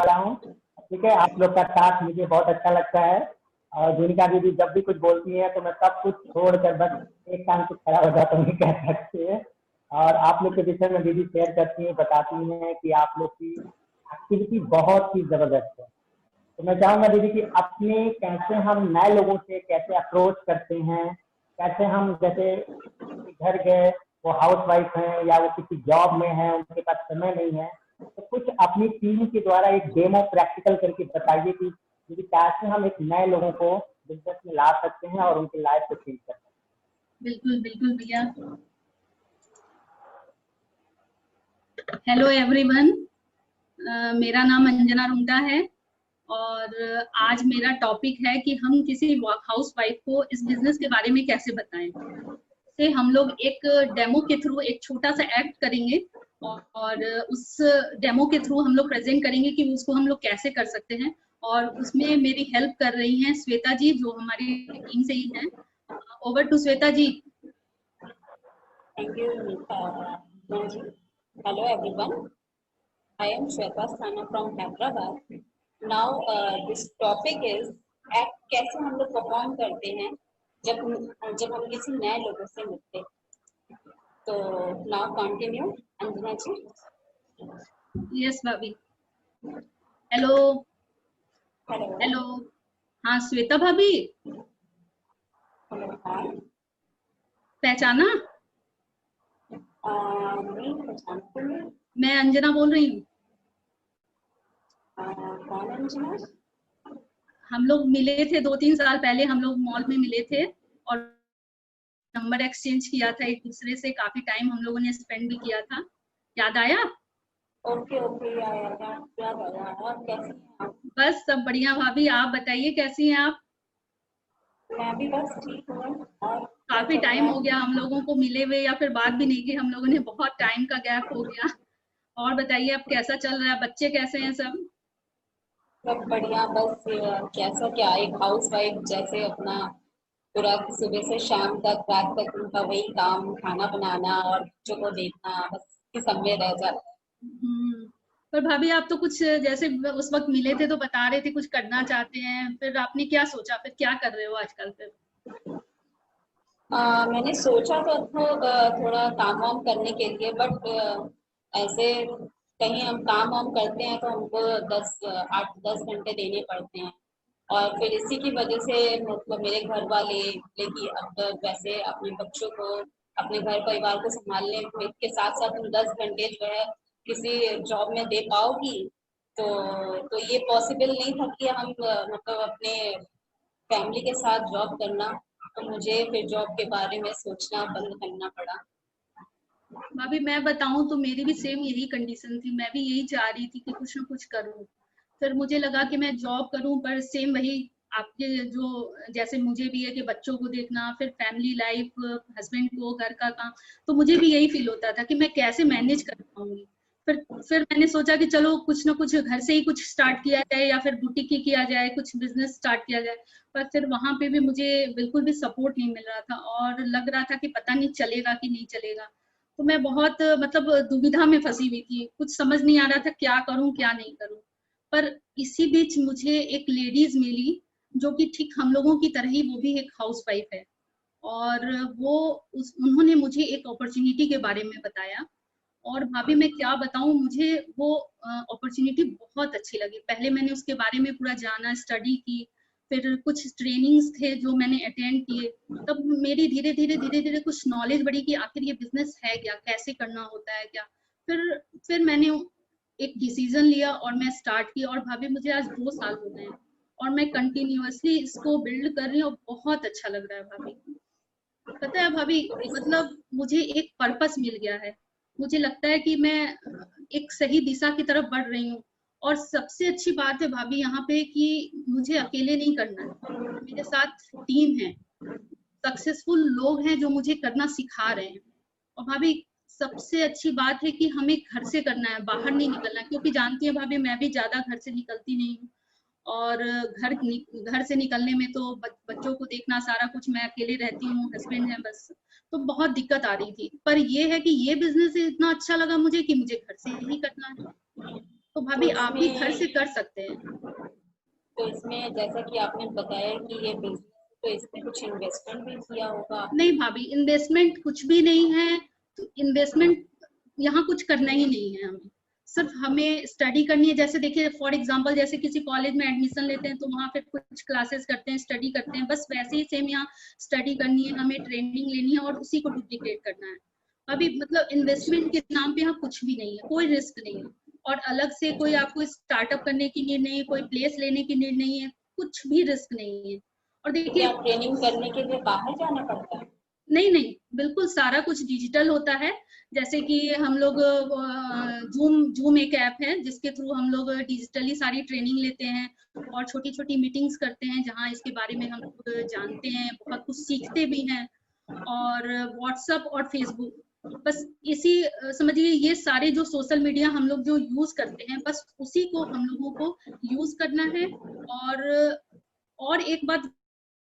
रहा हूँ। ठीक है, आप लोग का साथ मुझे बहुत अच्छा लगता है और जुनिका दीदी जब भी कुछ बोलती है तो मैं सब कुछ छोड़कर बस एक काम से खड़ा हो जाता हूँ, कह सकते हैं। और आप लोग के विषय में दीदी शेयर करती हैं, बताती हैं कि आप लोग की एक्टिविटी बहुत ही जबरदस्त है। तो मैं चाहूंगा दीदी कि अपने कैसे हम नए लोगों से कैसे अप्रोच करते हैं, कैसे हम जैसे किसी के घर गए, वो हाउस वाइफ हैं या वो किसी जॉब में है, उनके पास समय नहीं है, तो कुछ अपनी टीम के द्वारा एक डेमो प्रैक्टिकल करके बताइए कि दीदी कैसे हम एक नए लोगों को बिजनेस में ला सकते हैं और उनकी लाइफ को चेंज कर सकते हैं। बिल्कुल बिल्कुल भैया। हेलो एवरीवन, मेरा नाम अंजना रुंगटा है और आज मेरा टॉपिक है कि हम किसी हाउस वाइफ को इस बिजनेस के बारे में कैसे बताएं। से हम लोग एक डेमो के थ्रू एक छोटा सा एक्ट करेंगे और उस डेमो के थ्रू हम लोग प्रेजेंट करेंगे कि उसको हम लोग कैसे कर सकते हैं। और उसमें मेरी हेल्प कर रही हैं श्वेता जी, जो हमारी टीम से ही हैं। Over to Shweta ji. Thank you, Nanji. Hello, everyone. I am Shweta Sthana from Hyderabad. Now, this topic is act कैसे हम लोग परफॉर्म करते हैं जब हम किसी नए लोगों से मिलते हैं। तो now continue, अंजना जी। यस भाभी। Hello hello hello. हाँ श्वेता भाभी, हेलो। हाँ, पहचाना? नहीं पहचानती हूँ। मैं अंजना बोल रही हूँ। कौन अंजना? हम लोग मिले थे 2-3 साल पहले, हम लोग मॉल में मिले थे और नंबर एक्सचेंज किया था एक दूसरे से। काफी टाइम हम लोगों ने स्पेंड भी किया था। याद आया? ओके ओके, याद आया। और कैसी हैं आप? बस सब बढ़िया भाभी, आप बताइए कैसी हैं आप? मैं भी बस ठीक हूँ। और क्या काफी चल टाइम रहा हो है? गया हम लोगों को मिले हुए, या फिर बात भी नहीं की हम लोगों ने, बहुत टाइम का गैप हो गया। और बताइए अब कैसा चल रहा है, बच्चे कैसे हैं सब? सब बढ़िया। बस कैसा क्या, एक हाउस वाइफ जैसे अपना पूरा सुबह से शाम तक रात तक उनका वही काम, खाना बनाना और बच्चों को देखना, बस इस सब में रह जाता पर भाभी आप तो कुछ जैसे उस वक्त मिले थे तो बता रहे थे कुछ करना चाहते हैं, फिर आपने क्या सोचा, फिर क्या कर रहे हो आजकल फिर? है। मैंने सोचा तो थोड़ा काम वाम करने के लिए, बट ऐसे कहीं हम काम वाम करते हैं तो हमको 8-10 घंटे देने पड़ते हैं। और फिर इसी की वजह से मतलब मेरे घर वाले बोले कि अब वैसे अपने बच्चों को, अपने घर परिवार को संभालने के साथ साथ तुम 10 घंटे जो है किसी जॉब में दे पाओगी। तो ये पॉसिबल नहीं था कि हम मतलब अपने फैमिली के साथ जॉब करना। तो मुझे फिर जॉब के बारे में सोचना बंद करना पड़ा। भाभी मैं बताऊं तो मेरी भी सेम यही कंडीशन थी, मैं भी यही चाह रही थी कि कुछ ना कुछ करूं। फिर मुझे लगा कि मैं जॉब करूं, पर सेम वही आपके जो जैसे मुझे भी है कि बच्चों को देखना, फिर फैमिली लाइफ, हस्बैंड को, घर का काम, तो मुझे भी यही फील होता था कि मैं कैसे मैनेज कर पाऊंगी। फिर मैंने सोचा कि चलो कुछ ना कुछ घर से ही कुछ स्टार्ट किया जाए, या फिर बुटीक ही किया जाए, कुछ बिजनेस स्टार्ट किया जाए। पर फिर वहां पे भी मुझे बिल्कुल भी सपोर्ट नहीं मिल रहा था और लग रहा था कि पता नहीं चलेगा कि नहीं चलेगा। तो मैं बहुत मतलब दुविधा में फंसी हुई थी, कुछ समझ नहीं आ रहा था क्या करूं क्या नहीं करूं। पर इसी बीच मुझे एक लेडीज मिली जो कि ठीक हम लोगों की तरह ही वो भी एक हाउस वाइफ है। और वो उन्होंने मुझे एक अपॉर्चुनिटी के बारे में बताया। और भाभी मैं क्या बताऊं, मुझे वो अपॉर्चुनिटी बहुत अच्छी लगी। पहले मैंने उसके बारे में पूरा जाना, स्टडी की, फिर कुछ ट्रेनिंग्स थे जो मैंने अटेंड किए। तब मेरी धीरे धीरे कुछ नॉलेज बढ़ी कि आखिर ये बिजनेस है क्या, कैसे करना होता है क्या। फिर मैंने एक डिसीजन लिया और मैं स्टार्ट किया। और भाभी मुझे आज 2 साल हो गए हैं और मैं कंटिन्यूअसली इसको बिल्ड कर रही हूँ और बहुत अच्छा लग रहा है भाभी। पता है भाभी, तो इस मतलब मुझे एक पर्पस मिल गया है। मुझे लगता है कि मैं एक सही दिशा की तरफ बढ़ रही हूँ। और सबसे अच्छी बात है भाभी यहाँ पे कि मुझे अकेले नहीं करना है, मेरे साथ टीम है, सक्सेसफुल लोग हैं जो मुझे करना सिखा रहे हैं। और भाभी सबसे अच्छी बात है कि हमें घर से करना है, बाहर नहीं निकलना है, क्योंकि जानती है भाभी मैं भी ज्यादा घर से निकलती नहीं हूँ। और घर से निकलने में तो बच्चों को देखना, सारा कुछ मैं अकेले रहती हूँ, हस्बैंड है बस। तो बहुत दिक्कत आ रही थी। पर ये है कि ये बिजनेस इतना अच्छा लगा मुझे कि मुझे घर से ही करना है। तो भाभी तो आप भी घर से इसमें कर सकते हैं। तो इसमें जैसा कि आपने बताया कि ये बिजनेस, तो इसमें कुछ इन्वेस्टमेंट भी किया होगा आपने? नहीं भाभी, इन्वेस्टमेंट कुछ भी नहीं है। तो इन्वेस्टमेंट यहाँ कुछ करना ही नहीं है हमें, सिर्फ हमें स्टडी करनी है। जैसे देखिए फॉर एग्जांपल, जैसे किसी कॉलेज में एडमिशन लेते हैं तो वहाँ फिर कुछ क्लासेस करते हैं, स्टडी करते हैं, बस वैसे ही सेम यहाँ स्टडी करनी है, हमें ट्रेनिंग लेनी है और उसी को डुप्लीकेट करना है। अभी मतलब इन्वेस्टमेंट के नाम पे यहाँ कुछ भी नहीं है, कोई रिस्क नहीं है, और अलग से कोई आपको स्टार्टअप करने की नीड नहीं है, कोई प्लेस लेने की नीड नहीं है, कुछ भी रिस्क नहीं है। और तो क्या देखिए, ट्रेनिंग करने के लिए बाहर जाना पड़ता है? नहीं नहीं, बिल्कुल सारा कुछ डिजिटल होता है। जैसे कि हम लोग जूम जूम एक ऐप है जिसके थ्रू हम लोग डिजिटली सारी ट्रेनिंग लेते हैं और छोटी छोटी मीटिंग्स करते हैं, जहाँ इसके बारे में हम लोग जानते हैं, बहुत कुछ सीखते भी हैं। और व्हाट्सएप और फेसबुक, बस इसी समझिए ये सारे जो सोशल मीडिया हम लोग जो यूज करते हैं, बस उसी को हम लोगों को यूज करना है। और एक बात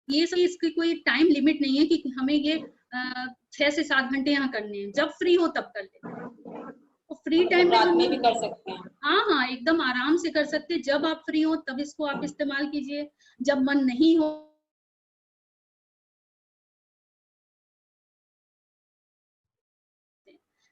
ये सही, इसकी कोई टाइम लिमिट नहीं है कि हमें ये 6 से 7 घंटे यहाँ करने हैं, जब फ्री हो तब कर ले। तो फ्री टाइम मतलब में रात हम में भी लोग, कर सकते हैं? हाँ हाँ, एकदम आराम से कर सकते हैं। जब आप फ्री हो तब इसको आप इस्तेमाल कीजिए, जब मन नहीं हो।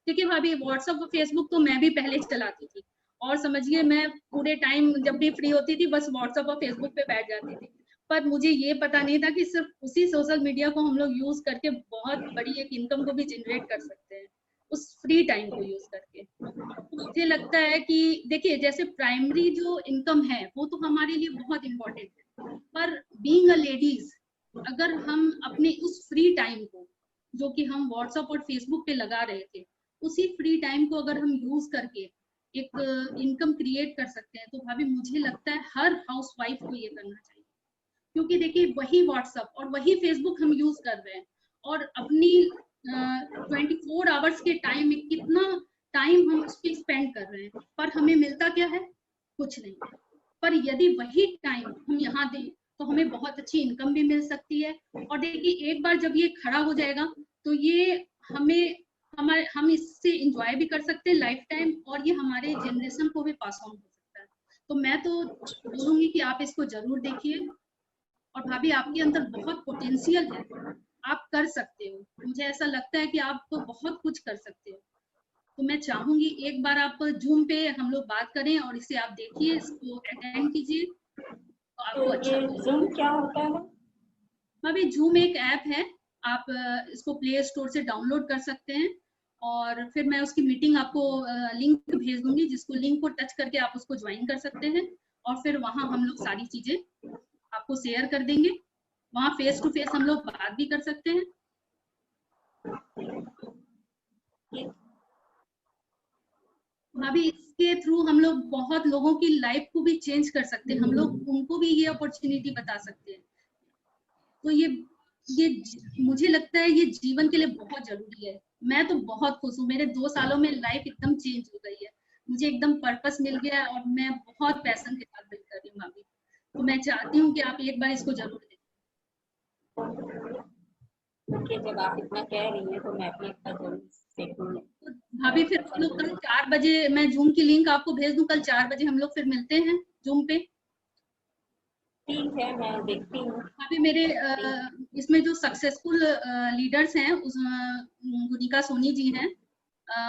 देखिए भाभी, व्हाट्सएप और फेसबुक तो मैं भी पहले चलाती थी, और समझिए मैं पूरे टाइम जब भी फ्री होती थी बस व्हाट्सएप और फेसबुक पे बैठ जाती थी। पर मुझे ये पता नहीं था कि सिर्फ उसी सोशल मीडिया को हम लोग यूज करके बहुत बड़ी एक इनकम को भी जनरेट कर सकते हैं, उस फ्री टाइम को यूज करके। तो मुझे लगता है कि देखिए, जैसे प्राइमरी जो इनकम है वो तो हमारे लिए बहुत इंपॉर्टेंट है, पर बीइंग अ लेडीज, अगर हम अपने उस फ्री टाइम को, जो कि हम व्हाट्सएप और फेसबुक पे लगा रहे थे, उसी फ्री टाइम को अगर हम यूज करके एक इनकम क्रिएट कर सकते हैं, तो भाभी मुझे लगता है हर हाउसवाइफ को ये करना चाहिए। क्योंकि देखिए, वही व्हाट्सएप और वही फेसबुक हम यूज कर रहे हैं, और अपनी 24 आवर्स के टाइम में कितना टाइम हम उस पर स्पेंड कर रहे हैं, पर हमें मिलता क्या है? कुछ नहीं। पर यदि वही टाइम हम यहाँ दें तो हमें बहुत अच्छी इनकम भी मिल सकती है। और देखिए, एक बार जब ये खड़ा हो जाएगा तो ये हमें हम इससे इंजॉय भी कर सकते हैं लाइफ टाइम, और ये हमारे जनरेशन को भी पास ऑन हो सकता है। तो मैं तो बोलूंगी कि आप इसको जरूर देखिए। और भाभी, आपके अंदर बहुत पोटेंशियल है, आप कर सकते हो। मुझे ऐसा लगता है कि आप तो बहुत कुछ कर सकते हो। तो मैं चाहूंगी एक बार आप जूम पे हम लोग बात करें और इसे आप देखिए, इसको अटेंड कीजिए, तो तो आपको अच्छा ये लगेगा। जूम क्या होता है? भाभी, जूम एक ऐप है, आप इसको प्ले स्टोर से डाउनलोड कर सकते हैं, और फिर मैं उसकी मीटिंग आपको लिंक भेज दूंगी, जिसको लिंक को टच करके आप उसको ज्वाइन कर सकते हैं। और फिर वहां हम लोग सारी चीजें आपको शेयर कर देंगे, वहां फेस टू फेस हम लोग बात भी कर सकते हैं। भाभी, इसके थ्रू हम लोग बहुत लोगों की लाइफ को भी चेंज कर सकते हैं, हम लोग उनको भी ये अपॉर्चुनिटी बता सकते हैं। तो ये मुझे लगता है ये जीवन के लिए बहुत जरूरी है। मैं तो बहुत खुश हूँ, मेरे 2 सालों में लाइफ एकदम चेंज हो गई है, मुझे एकदम पर्पस मिल गया है, और मैं बहुत पैशन के साथ बिल्ड कर रही हूँ भाभी। तो मैं चाहती हूँ कि आप एक बार इसको जरूर देखें। कि जब आप इतना कह रही हैं तो मैं भी एक बार जरूर देखूंगी। तो भाभी, फिर हम लोग कल 4 बजे, मैं जूम की लिंक आपको भेज दूं, कल 4 बजे हम लोग फिर मिलते हैं जूम पे। ठीक है, मैं देखती हूँ। भाभी, मेरे इसमें जो सक्सेसफुल लीडर्स हैं, उस गुनिका सोनी जी हैं,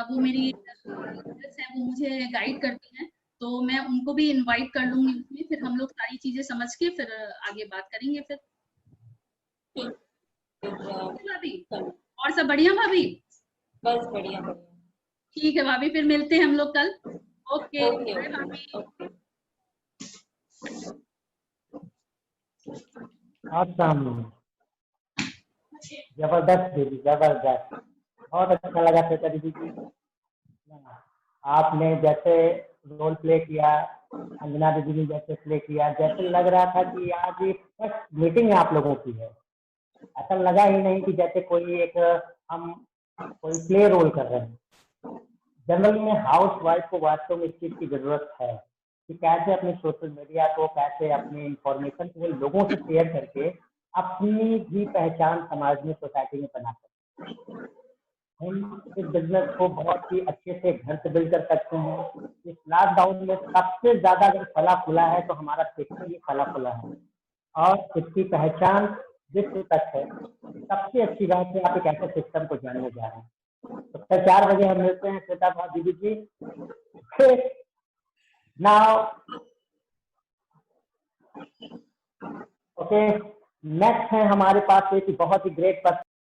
वो मेरी लीडर्स हैं, वो मुझे गाइड करती हैं। तो मैं उनको भी इनवाइट कर लूंगी उसमें, फिर हम लोग सारी चीजें समझ के फिर आगे बात करेंगे फिर। ठीक है, भाभी, चलो, और सब बढ़िया भाभी? बस बढ़िया बढ़िया। ठीक है भाभी, फिर मिलते हैं हम लोग कल। ओके, ओके बाय ओके भाभी। ओके। awesome, जबरदस्त दीदी, जबरदस्त, बहुत अच्छा लगा श्वेता दीदी जी। आपने जैसे रोल प्ले किया, अंजना दीदी ने जैसे प्ले किया, जैसे लग रहा था कि आज ये फर्स्ट मीटिंग आप लोगों की है। ऐसा लगा ही नहीं कि जैसे कोई एक हम कोई प्ले रोल कर रहे हैं। जनरली में हाउस वाइफ को वास्तव में इस चीज की जरूरत है कि कैसे अपने सोशल मीडिया को, कैसे अपने इंफॉर्मेशन को लोगों से शेयर करके अपनी भी पहचान समाज में, सोसाइटी में बना सकते। हम इस बिजनेस को बहुत ही अच्छे से घर से बिल्ड कर सकते हैं। इस लॉकडाउन में सबसे ज्यादा अगर फला फूला है तो हमारा सिस्टम ही फला फूला है, और इसकी पहचान विश्व तक है। सबसे अच्छी बात है आप एक ऐसे सिस्टम को जानने जा रहे हैं। तो कल 4 बजे हम मिलते हैं श्वेता दीदी जी। नाउ ओके, नेक्स्ट है हमारे पास एक बहुत ही ग्रेट पर्सन